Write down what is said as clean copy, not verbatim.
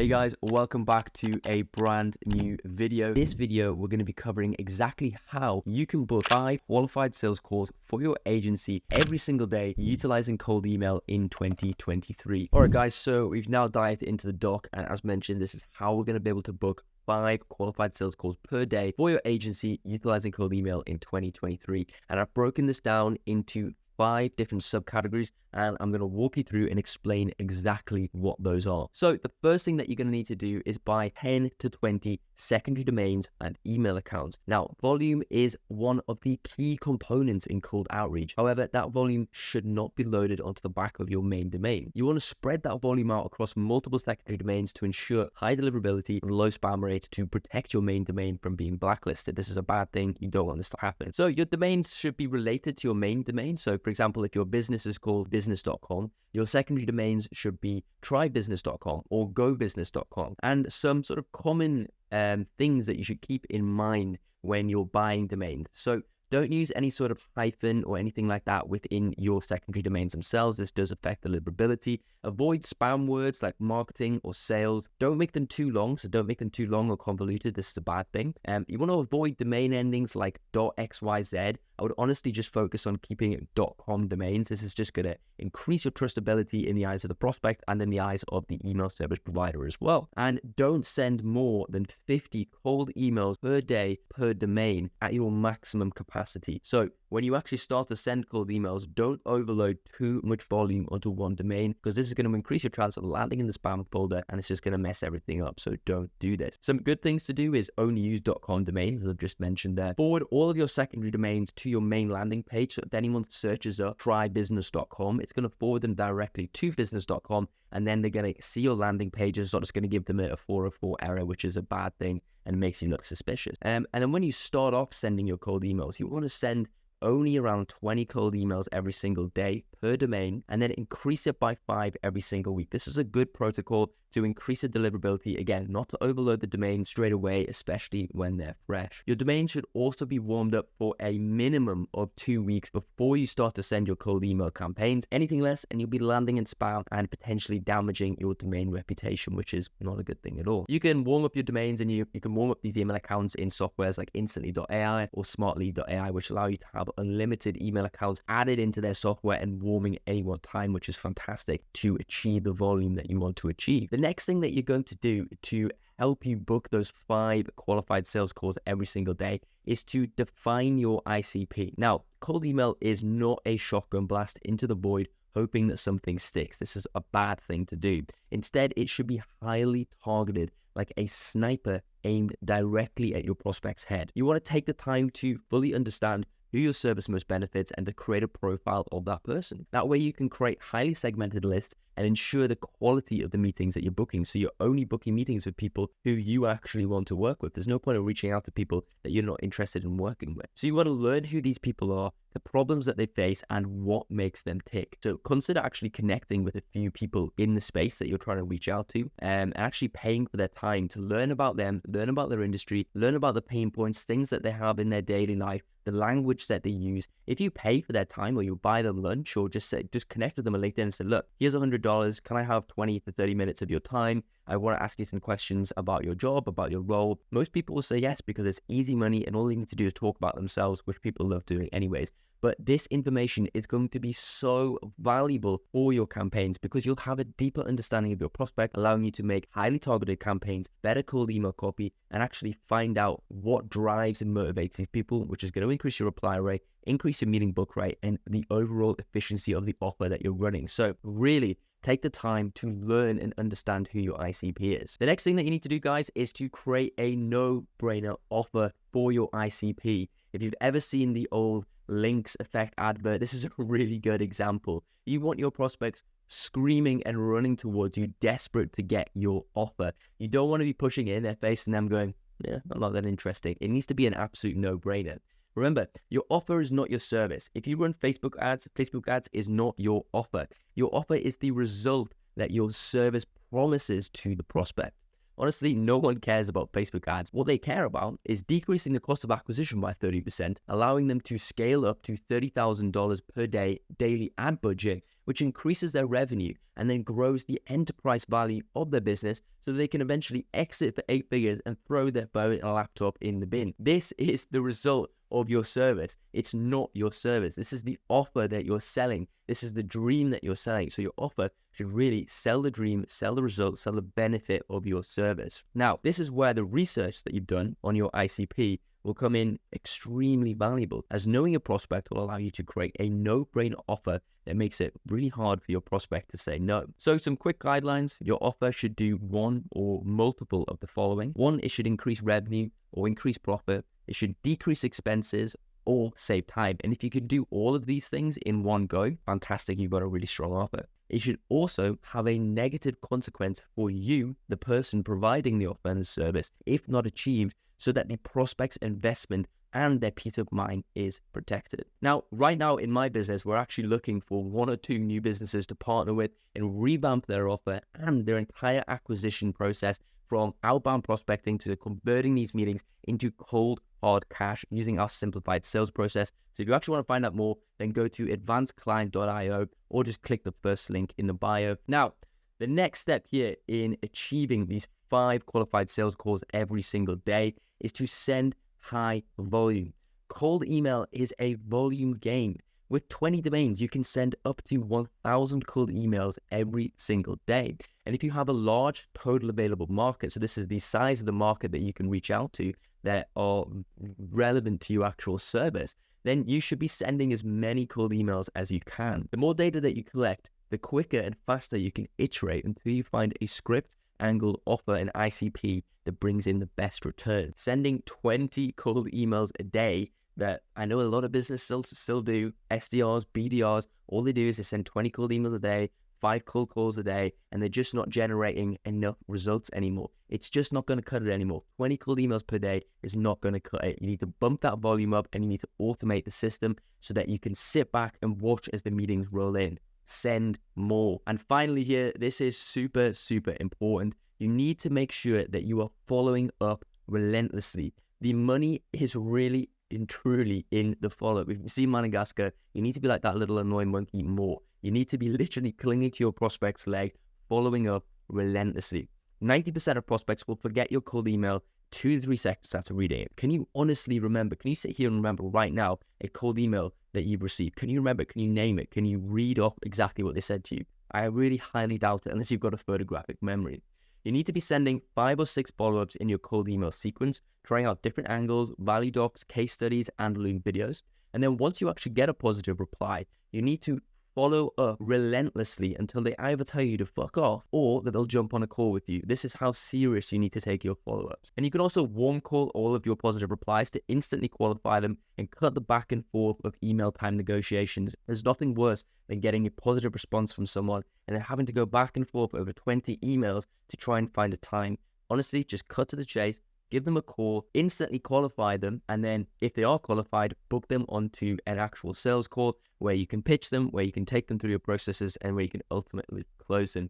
Hey guys, welcome back to a brand new video. This video, we're going to be covering exactly how you can book 5 qualified sales calls for your agency every single day utilizing cold email in 2023. All right, guys, so we've now dived into the doc, and as mentioned, this is how we're going to be able to book 5 qualified sales calls per day for your agency utilizing cold email in 2023. And I've broken this down into 5 different subcategories, and I'm going to walk you through and explain exactly what those are. So the first thing that you're going to need to do is buy 10 to 20 secondary domains and email accounts. Now, volume is one of the key components in cold outreach. However, that volume should not be loaded onto the back of your main domain. You want to spread that volume out across multiple secondary domains to ensure high deliverability and low spam rates to protect your main domain from being blacklisted. This is a bad thing. You don't want this to happen. So your domains should be related to your main domain. So for example, if your business is called business.com, your secondary domains should be trybusiness.com or gobusiness.com, and some sort of common things that you should keep in mind when you're buying domains. So don't use any sort of hyphen or anything like that within your secondary domains themselves. This does affect deliverability. Avoid spam words like marketing or sales. Don't make them too long. So don't make them too long or convoluted. This is a bad thing. You want to avoid domain endings like .xyz. I would honestly just focus on keeping .com domains. This is just going to increase your trustability in the eyes of the prospect and in the eyes of the email service provider as well. And don't send more than 50 cold emails per day per domain at your maximum capacity. So when you actually start to send cold emails, don't overload too much volume onto one domain, because this is going to increase your chance of landing in the spam folder, and it's just going to mess everything up. So don't do this. Some good things to do is only use .com domains, as I've just mentioned there. Forward all of your secondary domains to your main landing page. So if anyone searches up trybusiness.com, it's going to forward them directly to business.com, and then they're going to see your landing pages. So it's going to give them a 404 error, which is a bad thing and makes you look suspicious. And then when you start off sending your cold emails, you want to send only around 20 cold emails every single day per domain, and then increase it by 5 every single week. This is a good protocol to increase the deliverability. Again, not to overload the domain straight away, especially when they're fresh. Your domain should also be warmed up for a minimum of 2 weeks before you start to send your cold email campaigns. Anything less and you'll be landing in spam and potentially damaging your domain reputation, which is not a good thing at all. You can warm up your domains, and you can warm up these email accounts in softwares like instantly.ai or smartly.ai, which allow you to have unlimited email accounts added into their software and warming at any one time, which is fantastic to achieve the volume that you want to achieve. The next thing that you're going to do to help you book those 5 qualified sales calls every single day is to define your ICP. Now, cold email is not a shotgun blast into the void hoping that something sticks. This is a bad thing to do. Instead, it should be highly targeted, like a sniper aimed directly at your prospect's head. You want to take the time to fully understand who your service most benefits and to create a profile of that person. That way you can create highly segmented lists and ensure the quality of the meetings that you're booking. So you're only booking meetings with people who you actually want to work with. There's no point in reaching out to people that you're not interested in working with. So you want to learn who these people are, the problems that they face, and what makes them tick. So consider actually connecting with a few people in the space that you're trying to reach out to, and actually paying for their time to learn about them, learn about their industry, learn about the pain points, things that they have in their daily life, the language that they use. If you pay for their time, or you buy them lunch, or just connect with them on LinkedIn and say, look, here's $100. Can I have 20 to 30 minutes of your time? I want to ask you some questions about your job, about your role. Most people will say yes, because it's easy money and all they need to do is talk about themselves, which people love doing anyways. But this information is going to be so valuable for your campaigns, because you'll have a deeper understanding of your prospect, allowing you to make highly targeted campaigns, better cold email copy, and actually find out what drives and motivates these people, which is going to increase your reply rate, increase your meeting book rate, and the overall efficiency of the offer that you're running. So really take the time to learn and understand who your ICP is. The next thing that you need to do, guys, is to create a no-brainer offer for your ICP. If you've ever seen the old links effect advert, this is a really good example. You want your prospects screaming and running towards you, desperate to get your offer. You don't want to be pushing it in their face and them going, yeah, not that interesting. It needs to be an absolute no-brainer. Remember, your offer is not your service. If you run Facebook ads is not your offer. Your offer is the result that your service promises to the prospect. Honestly, no one cares about Facebook ads. What they care about is decreasing the cost of acquisition by 30%, allowing them to scale up to $30,000 per day daily ad budget, which increases their revenue and then grows the enterprise value of their business so they can eventually exit for 8 figures and throw their phone and laptop in the bin. This is the result of your service. It's not your service. This is the offer that you're selling. This is the dream that you're selling. So your offer should really sell the dream, sell the results, sell the benefit of your service. Now, this is where the research that you've done on your ICP will come in extremely valuable, as knowing your prospect will allow you to create a no-brain offer that makes it really hard for your prospect to say no. So some quick guidelines: your offer should do one or multiple of the following. One, it should increase revenue or increase profit. It should decrease expenses or save time. And if you can do all of these things in one go, fantastic, you've got a really strong offer. It should also have a negative consequence for you, the person providing the offer and the service, if not achieved, so that the prospect's investment and their peace of mind is protected. Now, right now in my business, we're actually looking for 1 or 2 new businesses to partner with and revamp their offer and their entire acquisition process, from outbound prospecting to converting these meetings into cold, hard cash using our simplified sales process. So if you actually want to find out more, then go to advancedclient.io or just click the first link in the bio. Now, the next step here in achieving these 5 qualified sales calls every single day is to send high volume. Cold email is a volume game. With 20 domains, you can send up to 1,000 cold emails every single day. And if you have a large total available market, so this is the size of the market that you can reach out to that are relevant to your actual service, then you should be sending as many cold emails as you can. The more data that you collect, the quicker and faster you can iterate until you find a script, angle, offer, and ICP that brings in the best return. Sending 20 cold emails a day, that I know a lot of businesses still do, SDRs, BDRs, all they do is they send 20 cold emails a day, 5 cold calls a day, and they're just not generating enough results anymore. It's just not going to cut it anymore. 20 cold emails per day is not going to cut it. You need to bump that volume up, and you need to automate the system so that you can sit back and watch as the meetings roll in. Send more. And finally here, this is super, super important. You need to make sure that you are following up relentlessly. The money is really and truly in the follow-up. If you see Madagascar, you need to be like that little annoying monkey more. You need to be literally clinging to your prospect's leg, following up relentlessly. 90% of prospects will forget your cold email 2 to 3 seconds after reading it. Can you honestly remember? Can you sit here and remember right now a cold email that you've received? Can you remember? Can you name it? Can you read off exactly what they said to you? I really highly doubt it unless you've got a photographic memory. You need to be sending 5 or 6 follow-ups in your cold email sequence, trying out different angles, value docs, case studies, and Loom videos. And then once you actually get a positive reply, you need to follow up relentlessly until they either tell you to fuck off or that they'll jump on a call with you. This is how serious you need to take your follow-ups. And you can also warm call all of your positive replies to instantly qualify them and cut the back and forth of email time negotiations. There's nothing worse than getting a positive response from someone and then having to go back and forth over 20 emails to try and find a time. Honestly, just cut to the chase. Give them a call, instantly qualify them, and then if they are qualified, book them onto an actual sales call where you can pitch them, where you can take them through your processes, and where you can ultimately close them.